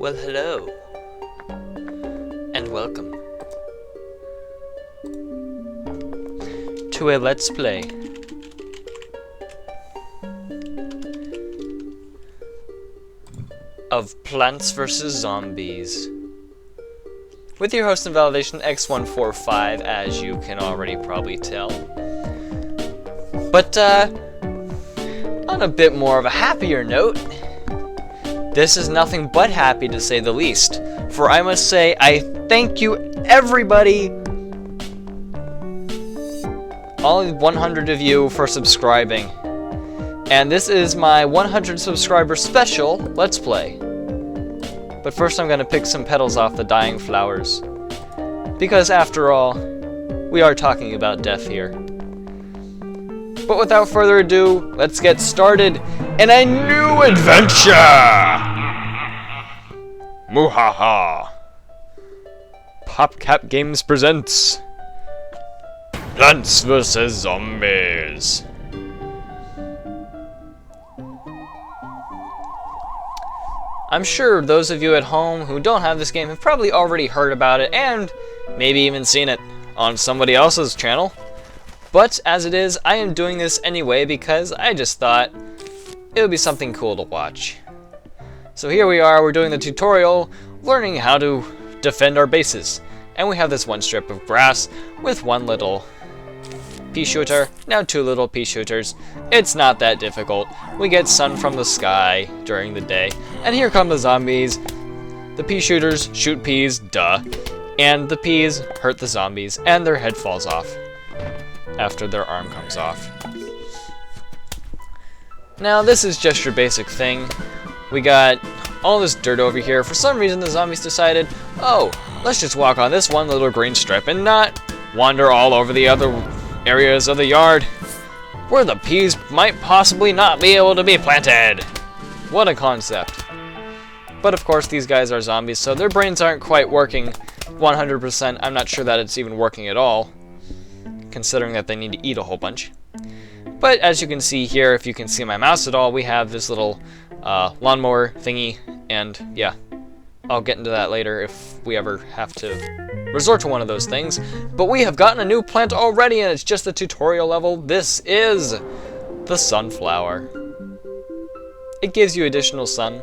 Well, hello, and welcome to a Let's Play of Plants vs. Zombies with your host and validation X145, as you can already probably tell. But on a bit more of a happier note, this is nothing but happy, to say the least. For I must say, I thank you, everybody, all 100 of you, for subscribing. And this is my 100 subscriber special Let's Play. But first I'm going to pick some petals off the dying flowers, because after all, we are talking about death here. But without further ado, let's get started in a new adventure! Muhaha! PopCap Games presents Plants vs. Zombies. I'm sure those of you at home who don't have this game have probably already heard about it and maybe even seen it on somebody else's channel. But as it is, I am doing this anyway because I just thought it would be something cool to watch. So here we are, we're doing the tutorial, learning how to defend our bases. And we have this one strip of grass with one little pea shooter, now two little pea shooters. It's not that difficult. We get sun from the sky during the day. And here come the zombies. The pea shooters shoot peas, duh. And the peas hurt the zombies, and their head falls off after their arm comes off. Now this is just your basic thing. We got all this dirt over here. For some reason the zombies decided, oh, let's just walk on this one little green strip and not wander all over the other areas of the yard where the peas might possibly not be able to be planted. What a concept. But of course these guys are zombies, so their brains aren't quite working 100%. I'm not sure that it's even working at all, considering that they need to eat a whole bunch. But as you can see here, if you can see my mouse at all, we have this little lawnmower thingy, and yeah, I'll get into that later if we ever have to resort to one of those things. But we have gotten a new plant already, and it's just the tutorial level. This is the sunflower. It gives you additional sun,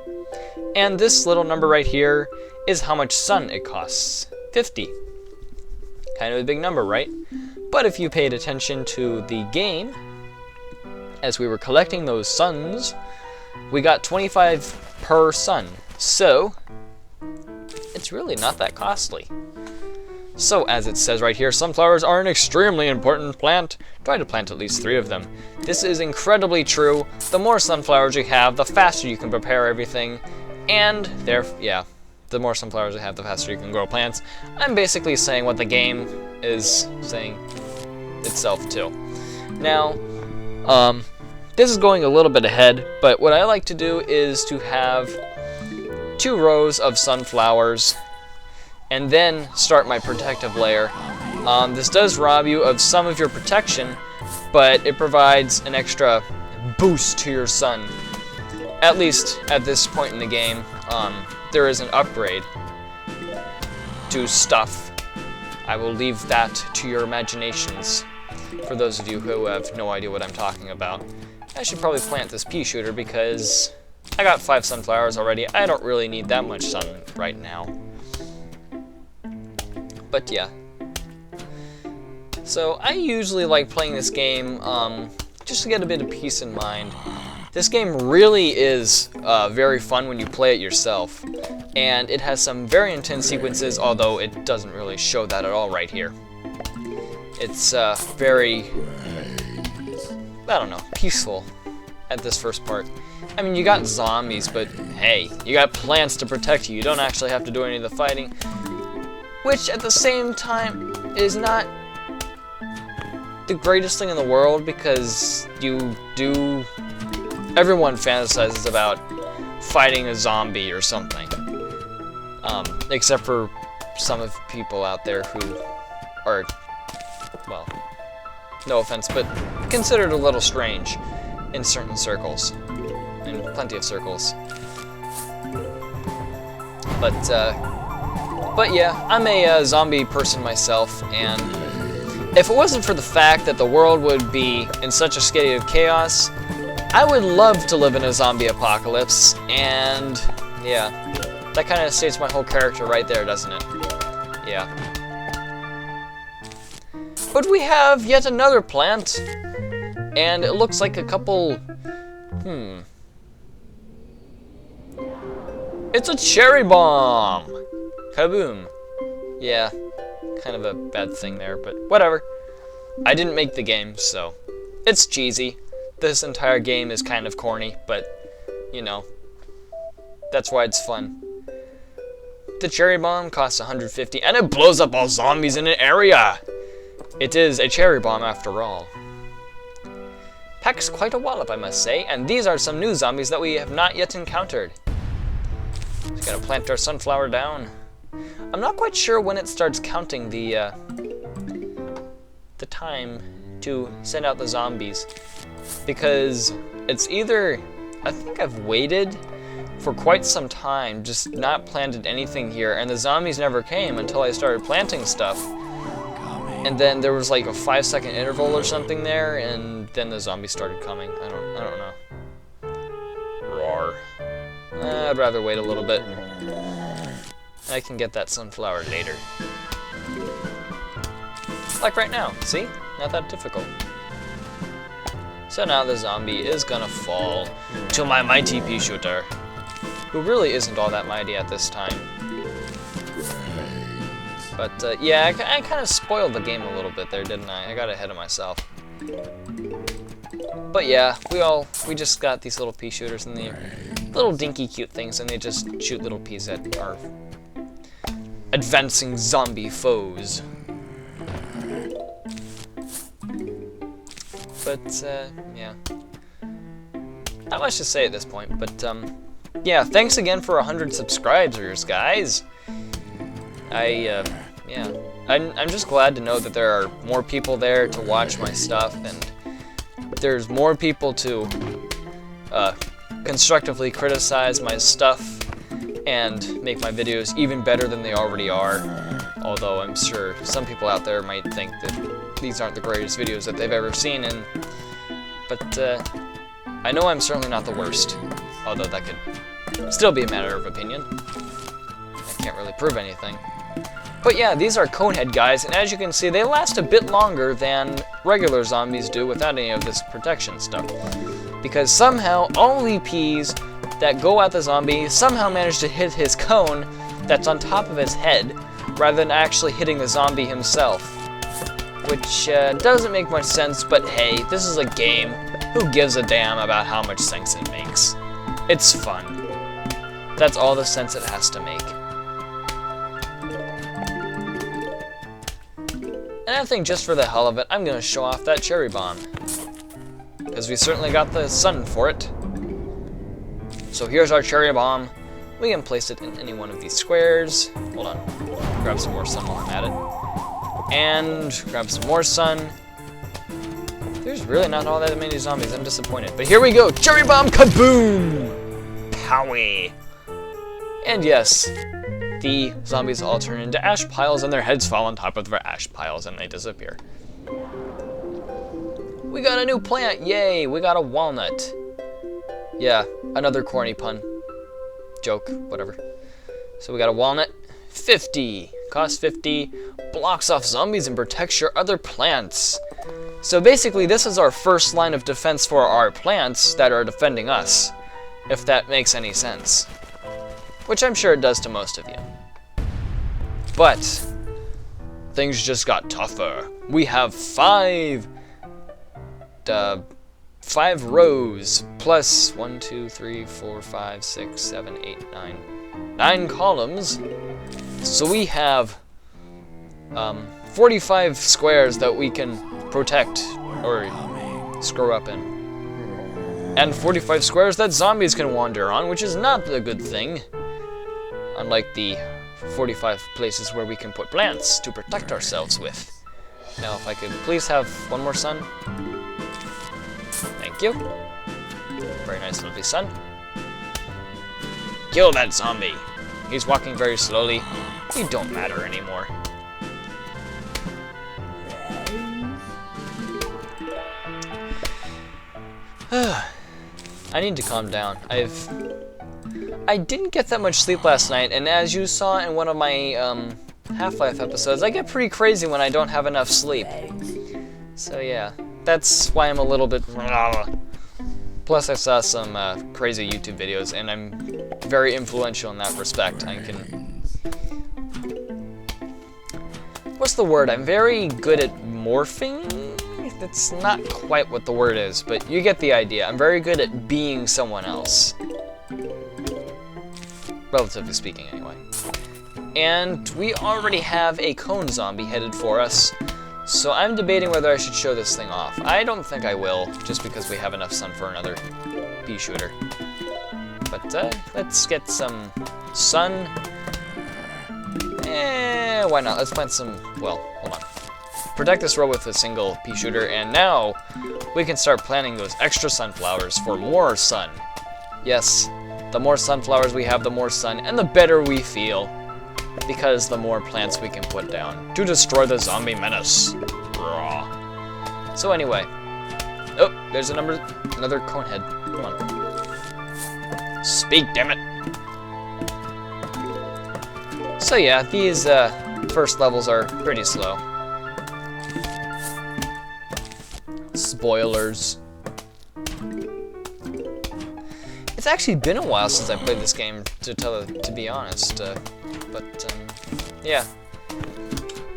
and this little number right here is how much sun it costs. 50. Kind of a big number, right? But if you paid attention to the game, as we were collecting those suns, we got 25 per sun. So it's really not that costly. So as it says right here, sunflowers are an extremely important plant. Try to plant at least 3 of them. This is incredibly true. The more sunflowers you have, the faster you can prepare everything. And the more sunflowers you have, the faster you can grow plants. I'm basically saying what the game is saying itself too. Now, this is going a little bit ahead, but what I like to do is to have 2 rows of sunflowers and then start my protective layer. This does rob you of some of your protection, but it provides an extra boost to your sun. At least at this point in the game, there is an upgrade to stuff. I will leave that to your imaginations, for those of you who have no idea what I'm talking about. I should probably plant this pea shooter because I got 5 sunflowers already. I don't really need that much sun right now. But yeah. So I usually like playing this game just to get a bit of peace in mind. This game really is very fun when you play it yourself, and it has some very intense sequences, although it doesn't really show that at all right here. It's very, I don't know, peaceful at this first part. I mean, you got zombies, but hey, you got plants to protect you. You don't actually have to do any of the fighting, which at the same time is not the greatest thing in the world, because everyone fantasizes about fighting a zombie or something. Except for some of the people out there who are, well, no offense, but considered a little strange in certain circles. In plenty of circles. But yeah, I'm a zombie person myself, and if it wasn't for the fact that the world would be in such a state of chaos, I would love to live in a zombie apocalypse, and yeah, that kind of states my whole character right there, doesn't it? Yeah. But we have yet another plant, and it looks like a couple... It's a cherry bomb! Kaboom! Yeah, kind of a bad thing there, but whatever. I didn't make the game, so it's cheesy. This entire game is kind of corny, but, you know, that's why it's fun. The cherry bomb costs 150, and it blows up all zombies in an area! It is a cherry bomb after all. Packs quite a wallop, I must say, and these are some new zombies that we have not yet encountered. Just gotta plant our sunflower down. I'm not quite sure when it starts counting the time to send out the zombies, because it's either, I think I've waited for quite some time, just not planted anything here, and the zombies never came until I started planting stuff. And then there was like a 5-second interval or something there, and then the zombies started coming. I don't know. Roar. I'd rather wait a little bit. I can get that sunflower later. Like right now, see? Not that difficult. So now the zombie is gonna fall to my mighty pea shooter, who really isn't all that mighty at this time. But yeah, I kind of spoiled the game a little bit there, didn't I? I got ahead of myself. But yeah, we just got these little pea shooters, and the little dinky cute things, and they just shoot little peas at our advancing zombie foes. But yeah, not much to say at this point. But yeah, thanks again for 100 subscribers, guys. Yeah, I'm just glad to know that there are more people there to watch my stuff, and there's more people to constructively criticize my stuff and make my videos even better than they already are. Although I'm sure some people out there might think that these aren't the greatest videos that they've ever seen, but I know I'm certainly not the worst, although that could still be a matter of opinion. I can't really prove anything. But yeah, these are conehead guys, and as you can see, they last a bit longer than regular zombies do without any of this protection stuff. Because somehow, all the peas that go at the zombie somehow manage to hit his cone that's on top of his head, rather than actually hitting the zombie himself. Which doesn't make much sense, but hey, this is a game. Who gives a damn about how much sense it makes? It's fun. That's all the sense it has to make. And I think just for the hell of it, I'm gonna show off that cherry bomb. Because we certainly got the sun for it. So here's our cherry bomb. We can place it in any one of these squares. Hold on, grab some more sun while I'm at it. And grab some more sun. There's really not all that many zombies, I'm disappointed. But here we go, cherry bomb kaboom! Powie! And yes, the zombies all turn into ash piles, and their heads fall on top of their ash piles, and they disappear. We got a new plant, yay! We got a walnut. Yeah, another corny pun. Joke, whatever. So we got a walnut, 50. Costs 50, blocks off zombies and protects your other plants. So basically, this is our first line of defense for our plants that are defending us, if that makes any sense. Which I'm sure it does to most of you. But things just got tougher. We have five rows plus 1, 2, 3, 4, 5, 6, 7, 8, 9 columns. So we have 45 squares that we can protect or screw up in. And 45 squares that zombies can wander on, which is not a good thing. Unlike the 45 places where we can put plants to protect ourselves with. Now, if I could please have one more sun. Thank you. Very nice, lovely sun. Kill that zombie. He's walking very slowly. You don't matter anymore. I need to calm down. I didn't get that much sleep last night, and as you saw in one of my Half-Life episodes, I get pretty crazy when I don't have enough sleep. So yeah, that's why I'm a little bit... Plus I saw some crazy YouTube videos, and I'm very influential in that respect. I can... What's the word? I'm very good at morphing? That's not quite what the word is, but you get the idea. I'm very good at being someone else. Relatively speaking, anyway. And we already have a cone zombie headed for us, so I'm debating whether I should show this thing off. I don't think I will, just because we have enough sun for another pea shooter. But let's get some sun. Why not? Let's plant some, well, hold on. Protect this row with a single pea shooter, and now we can start planting those extra sunflowers for more sun. Yes, the more sunflowers we have, the more sun, and the better we feel, because the more plants we can put down to destroy the zombie menace. Raw. So anyway, oh, there's another conehead. Come on. Speak, damn it. So yeah, these first levels are pretty slow. Spoilers. It's actually been a while since I played this game, to be honest. Yeah.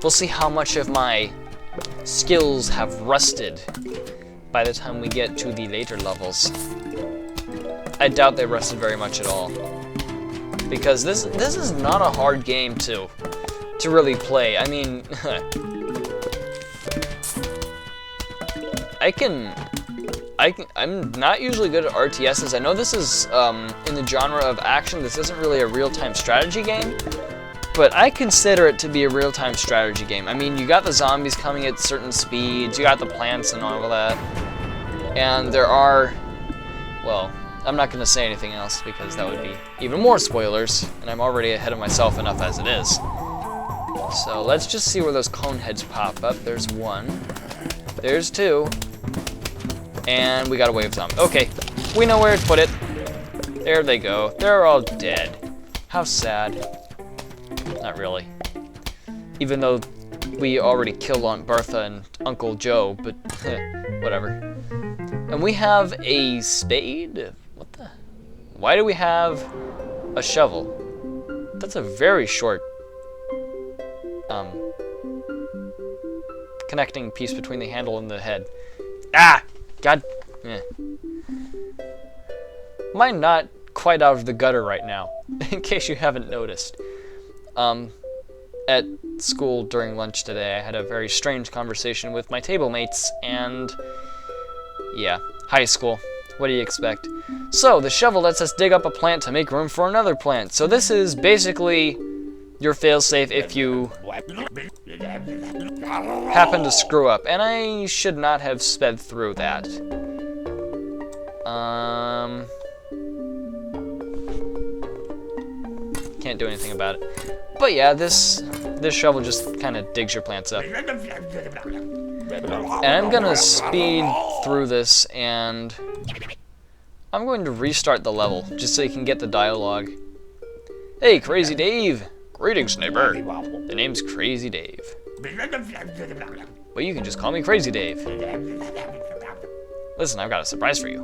We'll see how much of my skills have rusted by the time we get to the later levels. I doubt they rusted very much at all. Because this is not a hard game to really play. I mean, I'm not usually good at RTSs. I know this is in the genre of action. This isn't really a real-time strategy game, but I consider it to be a real-time strategy game. I mean, you got the zombies coming at certain speeds, you got the plants and all of that, and there are, well, I'm not going to say anything else because that would be even more spoilers, and I'm already ahead of myself enough as it is. So let's just see where those cone heads pop up. There's one, there's two, and we got a wave zombie. Okay, we know where to put it. There they go. They're all dead. How sad. Not really. Even though we already killed Aunt Bertha and Uncle Joe, but whatever. And we have a spade? What the? Why do we have a shovel? That's a very short connecting piece between the handle and the head. Ah! God. Eh. Mine not quite out of the gutter right now, in case you haven't noticed. At school during lunch today, I had a very strange conversation with my table mates, and yeah, high school. What do you expect? So, the shovel lets us dig up a plant to make room for another plant. So this is basically your failsafe if you happen to screw up. And I should not have sped through that. Can't do anything about it. But yeah, this shovel just kind of digs your plants up. And I'm gonna speed through this, and I'm going to restart the level just so you can get the dialogue. Hey, Crazy Dave! Greetings, neighbor. The name's Crazy Dave. Well, you can just call me Crazy Dave. Listen, I've got a surprise for you.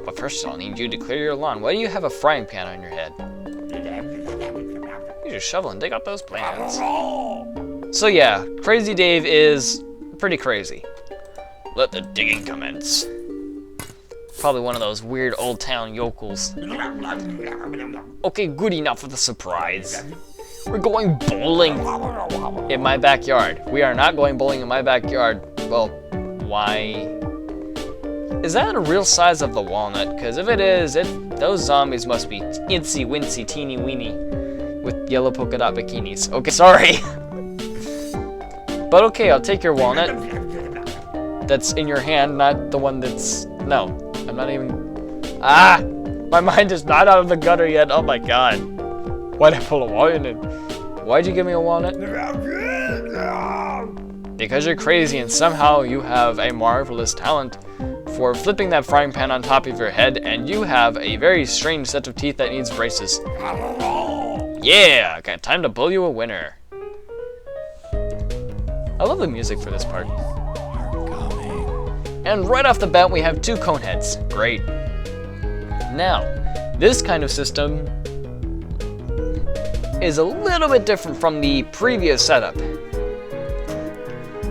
But first I'll need you to clear your lawn. Why do you have a frying pan on your head? Use your shovel and dig up those plants. So yeah, Crazy Dave is pretty crazy. Let the digging commence. Probably one of those weird old town yokels. Okay, good enough with the surprise. We're going bowling in my backyard. We are not going bowling in my backyard. Well, why? Is that a real size of the walnut? Because if it is, those zombies must be itsy wincy teeny weeny with yellow polka dot bikinis. Okay, sorry. But okay, I'll take your walnut. That's in your hand, not the one that's... No, I'm not even... Ah! My mind is not out of the gutter yet. Oh my god. Why'd I pull a walnut? Why'd you give me a walnut? Because you're crazy and somehow you have a marvelous talent for flipping that frying pan on top of your head, and you have a very strange set of teeth that needs braces. Yeah, got time to bull you a winner. I love the music for this part. And right off the bat, we have 2 cone heads. Great. Now, this kind of system is a little bit different from the previous setup.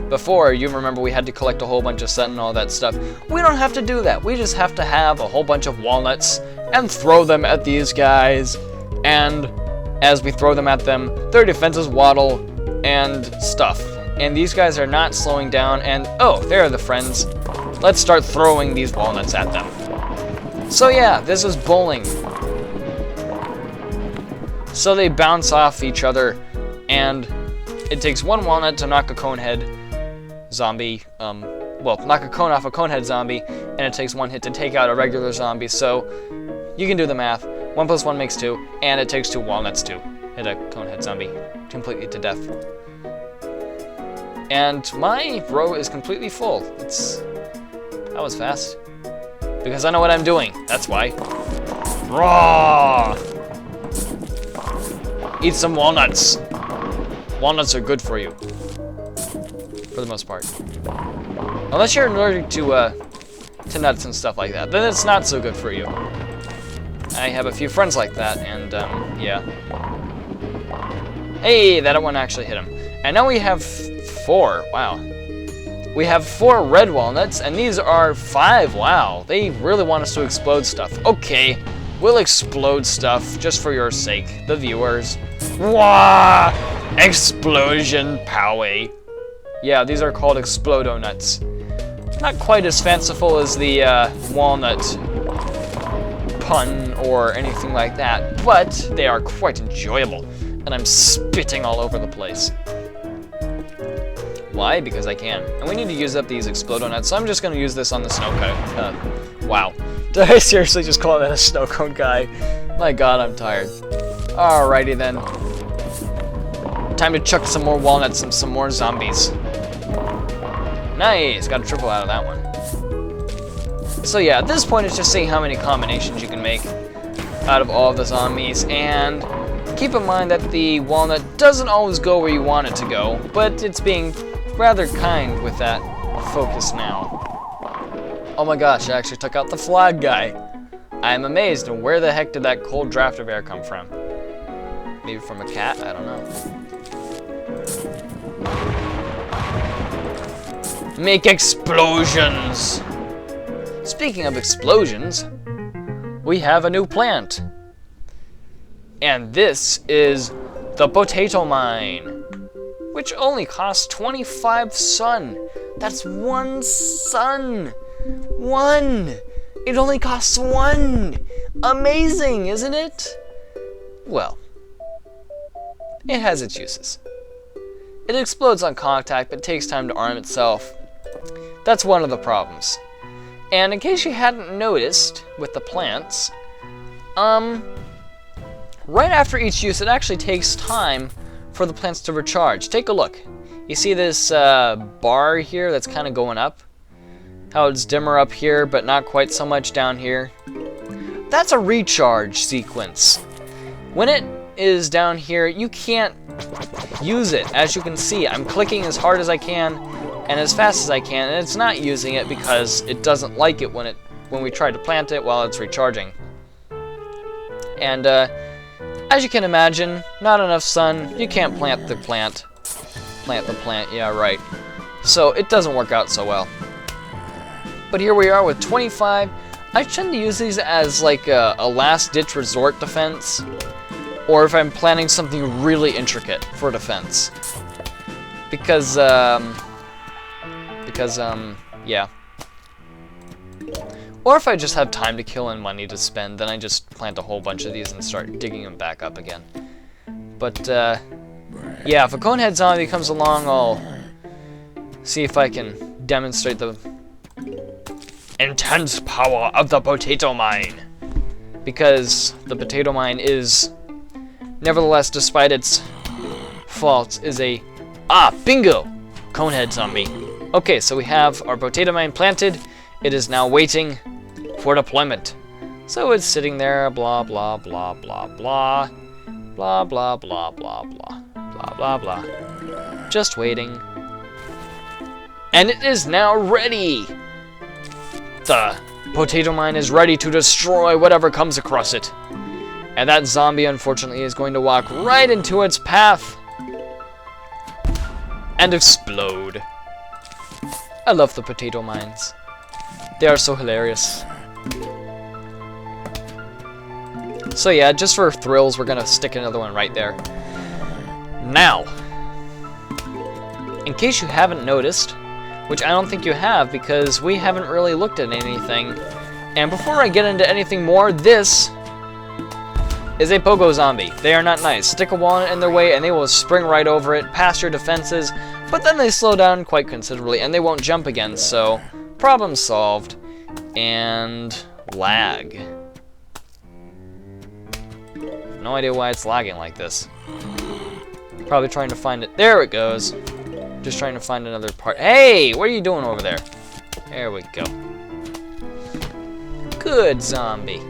Before, you remember we had to collect a whole bunch of sun and all that stuff. We don't have to do that. We just have to have a whole bunch of walnuts and throw them at these guys. And as we throw them at them, their defenses waddle and stuff. And these guys are not slowing down, and oh, there are the friends. Let's start throwing these walnuts at them. So yeah, this is bowling. So they bounce off each other, and it takes 1 walnut to knock a conehead zombie, well, knock a cone off a conehead zombie, and it takes 1 hit to take out a regular zombie, so you can do the math. 1 plus 1 makes 2, and it takes 2 walnuts to hit a conehead zombie completely to death. And my row is completely full. That was fast. Because I know what I'm doing, that's why. Raw! Eat some walnuts. Walnuts are good for you. For the most part. Unless you're allergic to nuts and stuff like that, then it's not so good for you. I have a few friends like that, and yeah. Hey, that one actually hit him. And now we have 4, wow. We have 4 red walnuts, and these are 5, wow. They really want us to explode stuff. Okay, we'll explode stuff, just for your sake, the viewers. Wah! Explosion power. Yeah, these are called Explodo-nuts. Not quite as fanciful as the walnut pun or anything like that, but they are quite enjoyable, and I'm spitting all over the place. Why? Because I can. And we need to use up these Explodo-nuts, so I'm just going to use this on the snow cone. Wow. Did I seriously just call that a snow cone guy? My god, I'm tired. Alrighty then. Time to chuck some more walnuts and some more zombies. Nice! Got a triple out of that one. So yeah, at this point it's just seeing how many combinations you can make out of all of the zombies, and keep in mind that the walnut doesn't always go where you want it to go, but it's being rather kind with that focus now. Oh my gosh, I actually took out the flag guy. I am amazed, and where the heck did that cold draft of air come from? Maybe from a cat? I don't know. Make explosions! Speaking of explosions, we have a new plant. And this is the potato mine, which only costs 25 sun. That's 1 sun. 1! It only costs 1! Amazing, isn't it? Well, it has its uses. It explodes on contact, but takes time to arm itself. That's one of the problems. And in case you hadn't noticed with the plants, right after each use, it actually takes time for the plants to recharge. Take a look. You see this bar here that's kind of going up? How it's dimmer up here, but not quite so much down here? That's a recharge sequence. When it is down here, you can't use it. As you can see, I'm clicking as hard as I can and as fast as I can, and it's not using it because it doesn't like it when we try to plant it while it's recharging. And as you can imagine, not enough sun, you can't plant the plant. Plant the plant, yeah, right. So it doesn't work out so well. But here we are with 25. I tend to use these as like a last-ditch resort defense, or if I'm planning something really intricate for defense. Because yeah. Or if I just have time to kill and money to spend, then I just plant a whole bunch of these and start digging them back up again. But, yeah, if a conehead zombie comes along, I'll see if I can demonstrate the intense power of the potato mine. Because the potato mine is Nevertheless, despite its faults, is a... bingo! Conehead zombie. Okay, so we have our potato mine planted. It is now waiting for deployment. So it's sitting there, blah, blah, blah, blah, blah. Blah, blah, blah, blah, blah. Blah, blah, blah. Just waiting. And it is now ready! The potato mine is ready to destroy whatever comes across it. And that zombie, unfortunately, is going to walk right into its path and explode. I love the potato mines. They are so hilarious. So yeah, just for thrills, we're gonna stick another one right there. Now, in case you haven't noticed, which I don't think you have because we haven't really looked at anything, and before I get into anything more, this is a pogo zombie. They are not nice. Stick a walnut in their way and they will spring right over it, past your defenses, but then they slow down quite considerably and they won't jump again, so problem solved. And lag. No idea why it's lagging like this. Probably trying to find it. There it goes. Just trying to find another part. Hey, what are you doing over there? There we go. Good zombie.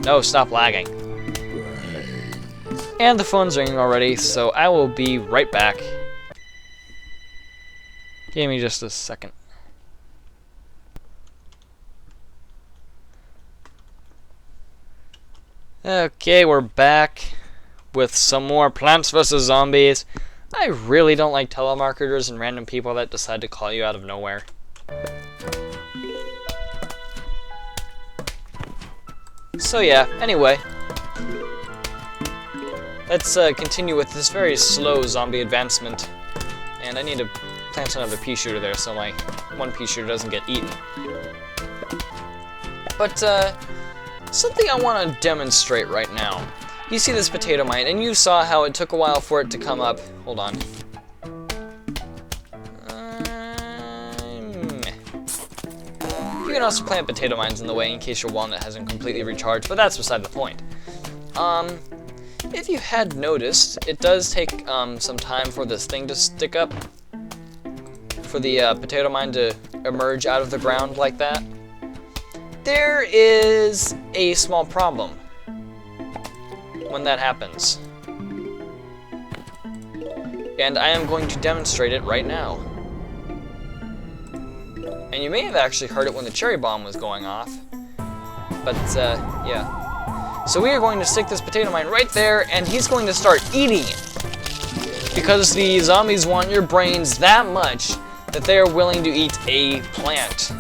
No, stop lagging. And the phone's ringing already, so I will be right back. Give me just a second. Okay, we're back with some more Plants vs. Zombies. I really don't like telemarketers and random people that decide to call you out of nowhere. So yeah, anyway. Let's continue with this very slow zombie advancement. And I need to plant another pea shooter there so my one pea shooter doesn't get eaten. But, something I want to demonstrate right now. You see this potato mine, and you saw how it took a while for it to come up. Hold on. You can also plant potato mines in the way in case your walnut hasn't completely recharged, but that's beside the point. If you had noticed, it does take some time for this thing to stick up, for the potato mine to emerge out of the ground like that. There is a small problem when that happens. And I am going to demonstrate it right now. And you may have actually heard it when the cherry bomb was going off. But, yeah. So we are going to stick this potato mine right there, and he's going to start eating it. Because the zombies want your brains that much that they are willing to eat a plant.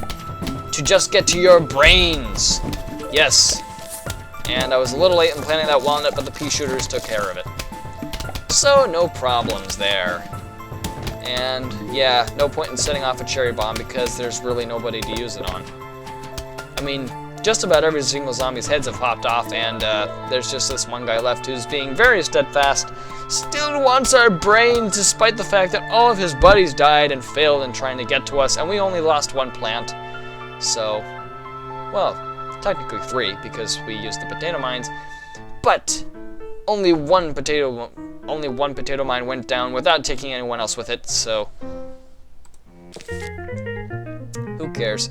To just get to your brains. Yes. And I was a little late in planting that walnut, but the pea shooters took care of it. So, no problems there. And, yeah, no point in setting off a cherry bomb because there's really nobody to use it on. I mean, just about every single zombie's heads have popped off, and there's just this one guy left who's being very steadfast, still wants our brains despite the fact that all of his buddies died and failed in trying to get to us, and we only lost one plant. So, well, technically 3 because we used the potato mines, but only one potato mine went down without taking anyone else with it, so who cares?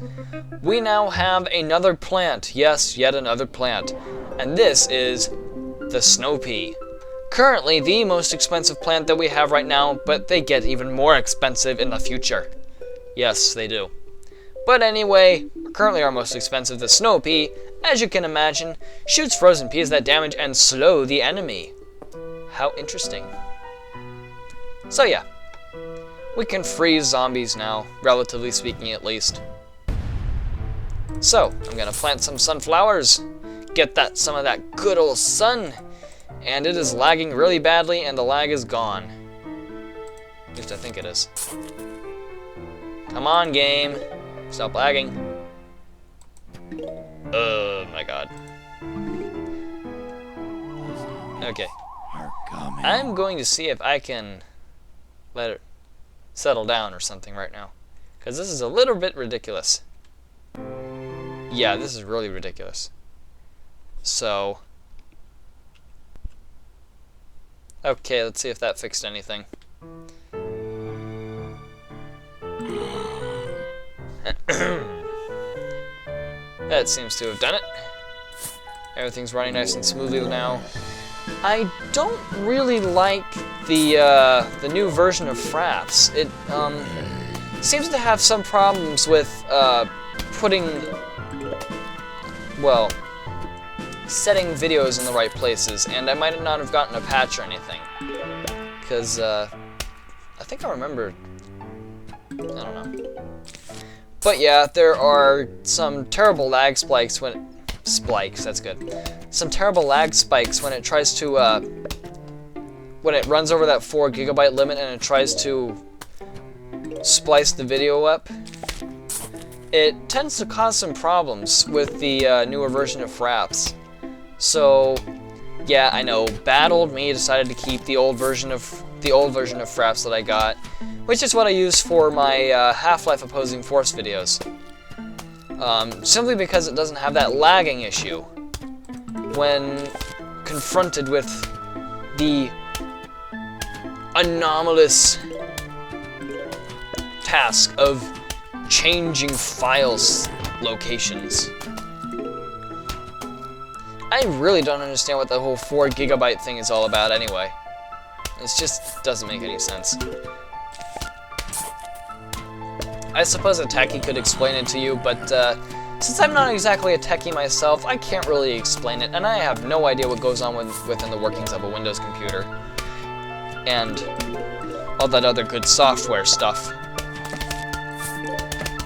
We now have another plant. Yes, yet another plant. And this is the snow pea. Currently the most expensive plant that we have right now, but they get even more expensive in the future. Yes, they do. But anyway, currently our most expensive, the snow pea, as you can imagine, shoots frozen peas that damage and slow the enemy. How interesting. So yeah, we can freeze zombies now, relatively speaking at least. So, I'm gonna plant some sunflowers, get some of that good old sun, and it is lagging really badly and the lag is gone. At least I think it is. Come on, game. Stop lagging. Oh my god. Okay. I'm going to see if I can let it settle down or something right now. Because this is a little bit ridiculous. Yeah, this is really ridiculous. So, Okay, let's see if that fixed anything. That seems to have done it. Everything's running nice and smoothly now. I don't really like the new version of Fraps. It seems to have some problems with setting videos in the right places, and I might not have gotten a patch or anything. Because I think I remember. I don't know. But yeah, there are some terrible lag spikes when that's good. Some terrible lag spikes when it tries to when it runs over that 4 GB limit and it tries to splice the video up. It tends to cause some problems with the newer version of Fraps. So yeah, I know, bad old me decided to keep the old version of Fraps that I got, which is what I use for my Half-Life Opposing Force videos. Simply because it doesn't have that lagging issue when confronted with the anomalous task of changing files locations. I really don't understand what the whole 4 GB thing is all about anyway. It just doesn't make any sense. I suppose a techie could explain it to you, but since I'm not exactly a techie myself, I can't really explain it, and I have no idea what goes on within the workings of a Windows computer. And all that other good software stuff.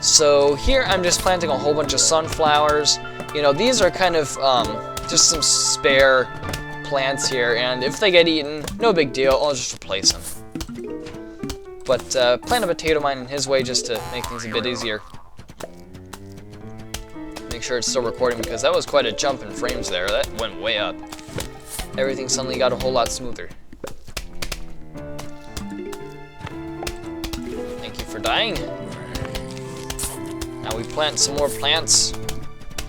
So here I'm just planting a whole bunch of sunflowers. You know, these are kind of just some spare plants here, and if they get eaten, no big deal, I'll just replace them. But plant a potato mine in his way just to make things a bit easier. Make sure it's still recording because that was quite a jump in frames there. That went way up. Everything suddenly got a whole lot smoother. Thank you for dying. Now we plant some more plants.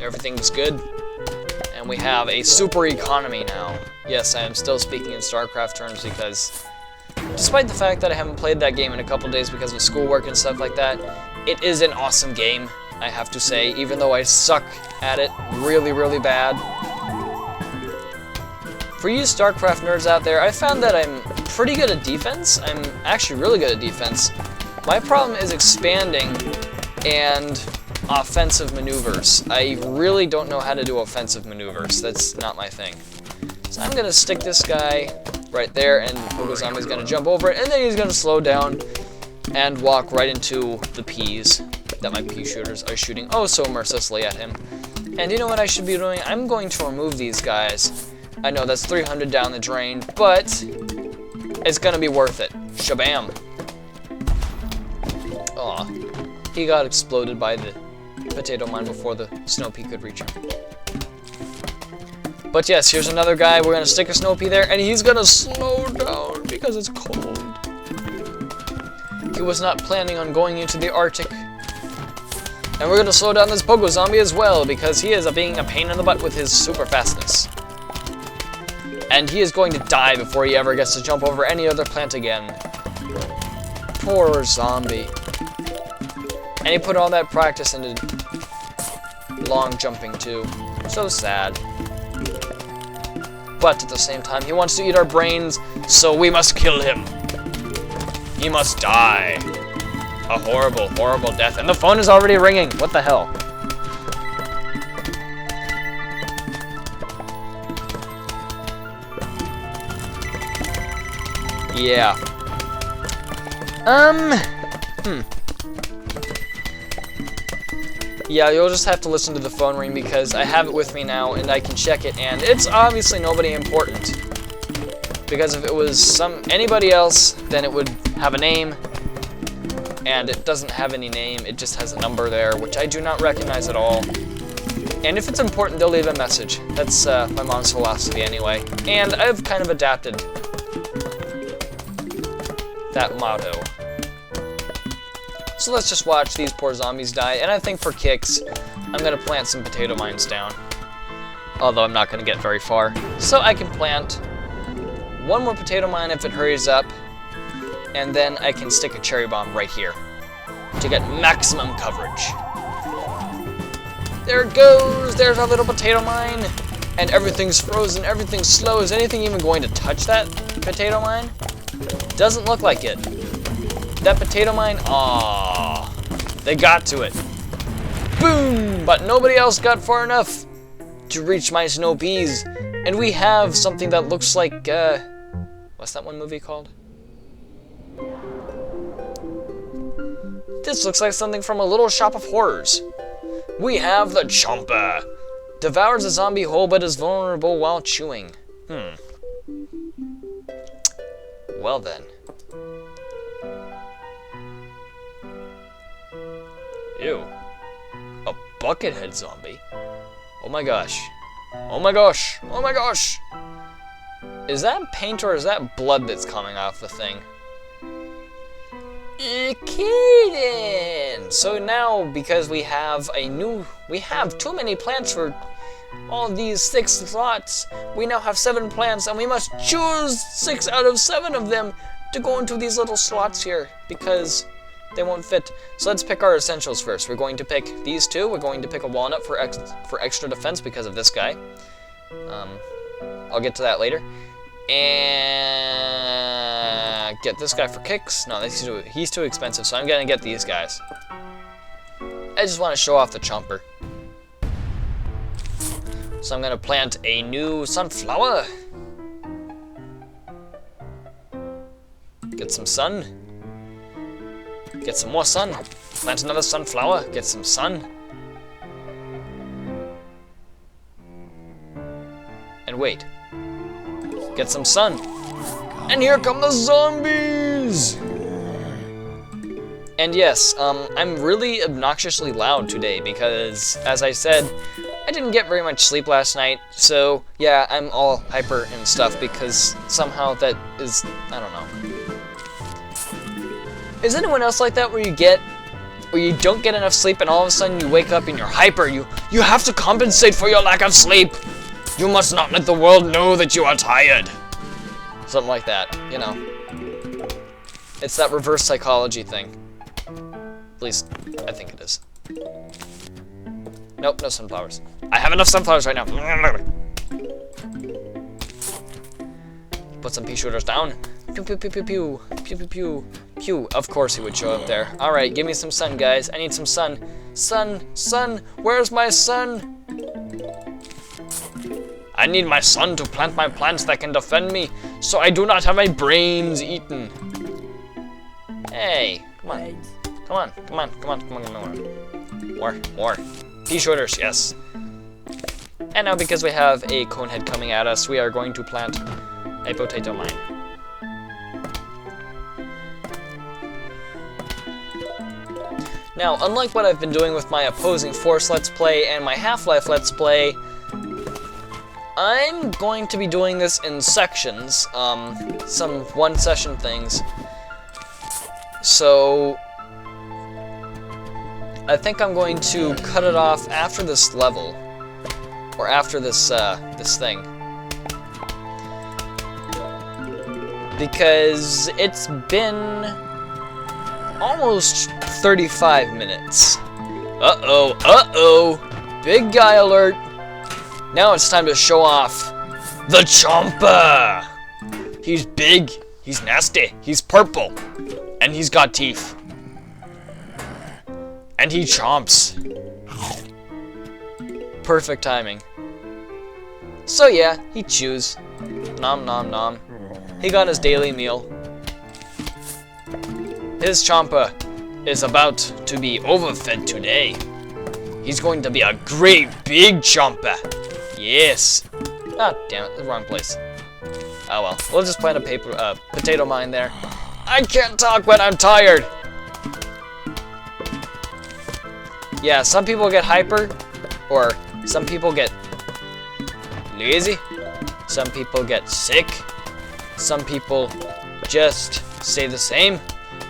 Everything's good. And we have a super economy now. Yes, I am still speaking in StarCraft terms because despite the fact that I haven't played that game in a couple days because of schoolwork and stuff like that, it is an awesome game, I have to say, even though I suck at it really, really bad. For you StarCraft nerds out there, I found that I'm pretty good at defense. I'm actually really good at defense. My problem is expanding and offensive maneuvers. I really don't know how to do offensive maneuvers. That's not my thing. So I'm going to stick this guy right there, and Zombie's going to jump over it, and then he's going to slow down and walk right into the peas that my pea shooters are shooting oh so mercilessly at him. And you know what I should be doing? I'm going to remove these guys. I know that's 300 down the drain, but it's going to be worth it. Shabam. Aw. He got exploded by the potato mine before the snow pea could reach him. But yes, here's another guy. We're going to stick a snow pea there, and he's going to slow down because it's cold. He was not planning on going into the Arctic. And we're going to slow down this Pogo Zombie as well because he is being a pain in the butt with his super fastness. And he is going to die before he ever gets to jump over any other plant again. Poor zombie. And he put all that practice into long jumping too. So sad. But at the same time, he wants to eat our brains, so we must kill him. He must die. A horrible, horrible death. And the phone is already ringing. What the hell? Yeah. Yeah, you'll just have to listen to the phone ring because I have it with me now and I can check it, and it's obviously nobody important. Because if it was anybody else, then it would have a name, and it doesn't have any name, it just has a number there, which I do not recognize at all. And if it's important, they'll leave a message. That's my mom's philosophy anyway. And I've kind of adapted that motto. So let's just watch these poor zombies die, and I think for kicks, I'm going to plant some potato mines down. Although I'm not going to get very far. So I can plant one more potato mine if it hurries up, and then I can stick a cherry bomb right here to get maximum coverage. There it goes! There's our little potato mine! And everything's frozen, everything's slow. Is anything even going to touch that potato mine? Doesn't look like it. That potato mine, aww. They got to it. Boom! But nobody else got far enough to reach my snow peas. And we have something that looks like, what's that one movie called? This looks like something from a Little Shop of Horrors. We have the Chomper. Devours a zombie whole but is vulnerable while chewing. Well then. Ew. A buckethead zombie? Oh my gosh. Oh my gosh. Oh my gosh. Is that paint or is that blood that's coming off the thing? Kidding! So now, because we have too many plants for all these 6 slots, we now have 7 plants, and we must choose 6 out of 7 of them to go into these little slots here, because they won't fit. So let's pick our essentials first. We're going to pick these 2. We're going to pick a walnut for extra defense because of this guy. I'll get to that later. And get this guy for kicks. No, he's too expensive, so I'm gonna get these guys. I just want to show off the Chomper. So I'm gonna plant a new sunflower. Get some sun. Get some more sun. Plant another sunflower. Get some sun. And wait. Get some sun. And here come the zombies! And yes, I'm really obnoxiously loud today because, as I said, I didn't get very much sleep last night, so yeah, I'm all hyper and stuff because somehow that is, I don't know. Is anyone else like that where you don't get enough sleep and all of a sudden you wake up and you're hyper? You have to compensate for your lack of sleep! You must not let the world know that you are tired. Something like that, you know. It's that reverse psychology thing. At least, I think it is. Nope, no sunflowers. I have enough sunflowers right now. Put some pea shooters down. Pew, pew, pew, pew, pew. Pew, pew, pew. Pew. Of course he would show up there. Alright, give me some sun, guys. I need some sun. Sun, sun, where's my sun? I need my sun to plant my plants that can defend me, so I do not have my brains eaten. Hey, come on. Come on, come on, come on, come on, come on. More. Pea shooters, yes. And now because we have a conehead coming at us, we are going to plant a potato mine. Now, unlike what I've been doing with my opposing Force Let's Play and my Half-Life Let's Play, I'm going to be doing this in sections, some one-session things. So, I think I'm going to cut it off after this level, or after this, this thing. Because it's been almost 35 minutes. Uh-oh, big guy alert. Now it's time to show off the Chomper! He's big, he's nasty, he's purple, and he's got teeth. And he chomps. Perfect timing. So yeah, he chews. Nom nom nom. He got his daily meal. His Chomper is about to be overfed today. He's going to be a great big Chomper. Yes. Ah, damn it, the wrong place. Oh well, we'll just plant a potato mine there. I can't talk when I'm tired. Yeah, some people get hyper, or some people get lazy, some people get sick, some people just stay the same,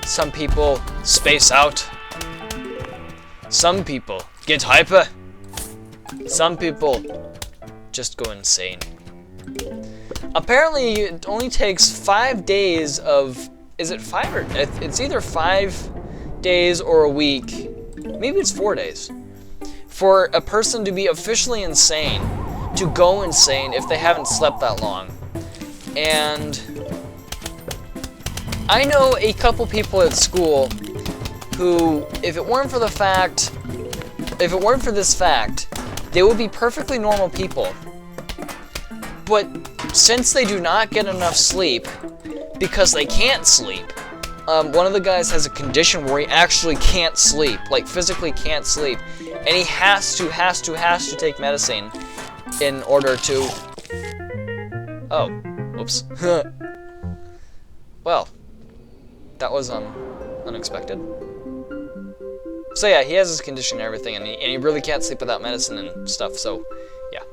some people space out, some people get hyper, some people just go insane. Apparently, it only takes 5 days of... Is it 5 or... It's either 5 days or a week. Maybe it's 4 days. For a person to be officially insane, to go insane if they haven't slept that long. And I know a couple people at school who, if it weren't for this fact, they would be perfectly normal people. But since they do not get enough sleep, because they can't sleep, one of the guys has a condition where he actually can't sleep, like physically can't sleep, and he has to take medicine in order to... Oh, oops. Well, that was unexpected. So yeah, he has his condition and everything, and he really can't sleep without medicine and stuff, so yeah,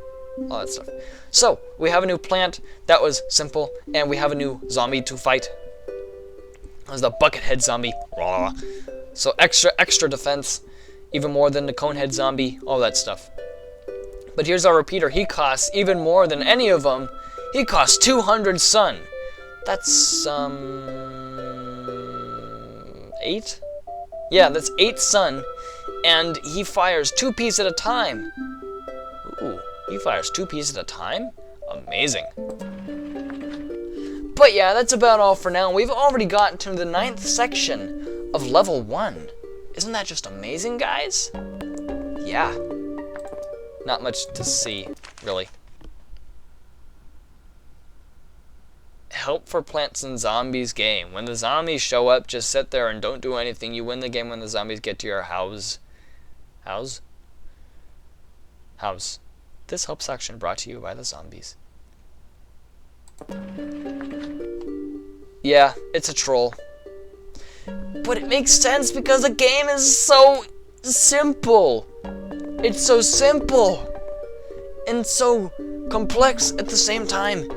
all that stuff. So, we have a new plant, that was simple, and we have a new zombie to fight. That was the Buckethead zombie. So extra defense, even more than the Conehead zombie, all that stuff. But here's our repeater, he costs even more than any of them. He costs 200 sun. That's, 8? Yeah, that's 8 sun, and he fires 2 pieces at a time. Ooh, he fires 2 pieces at a time? Amazing. But yeah, that's about all for now. We've already gotten to the 9th section of level 1. Isn't that just amazing, guys? Yeah. Not much to see, really. Help for Plants and Zombies game. When the zombies show up, just sit there and don't do anything. You win the game when the zombies get to your house. House? This help section brought to you by the zombies. Yeah, it's a troll. But it makes sense because the game is so simple. It's so simple. And so complex at the same time.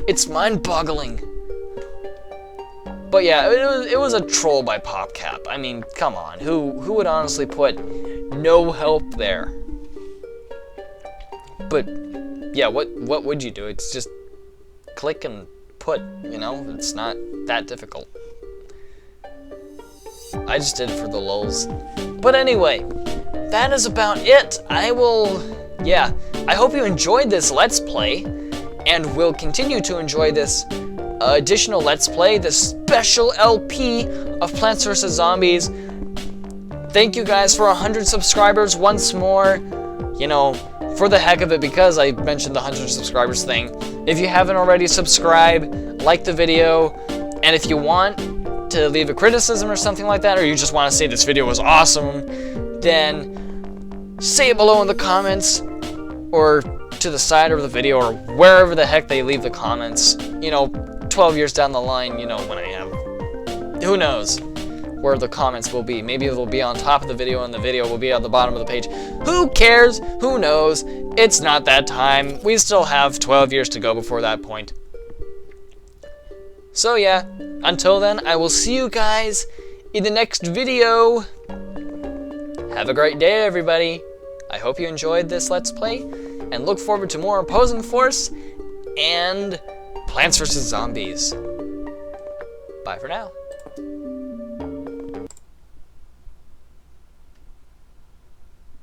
It's mind-boggling. But yeah, it was a troll by PopCap. I mean, come on. Who would honestly put no help there? But yeah, what would you do? It's just click and put, you know? It's not that difficult. I just did it for the lulz. But anyway, that is about it. I hope you enjoyed this Let's Play, and will continue to enjoy this additional Let's Play, this special LP of Plants vs. Zombies. Thank you guys for 100 subscribers once more. You know, for the heck of it, because I mentioned the 100 subscribers thing. If you haven't already, subscribe, like the video, and if you want to leave a criticism or something like that, or you just want to say this video was awesome, then say it below in the comments, or to the side of the video, or wherever the heck they leave the comments. You know, 12 years down the line, you know, when I have... Who knows where the comments will be. Maybe it'll be on top of the video, and the video will be at the bottom of the page. Who cares? Who knows? It's not that time. We still have 12 years to go before that point. So yeah, until then, I will see you guys in the next video. Have a great day, everybody. I hope you enjoyed this Let's Play, and look forward to more Opposing Force and Plants vs. Zombies. Bye for now.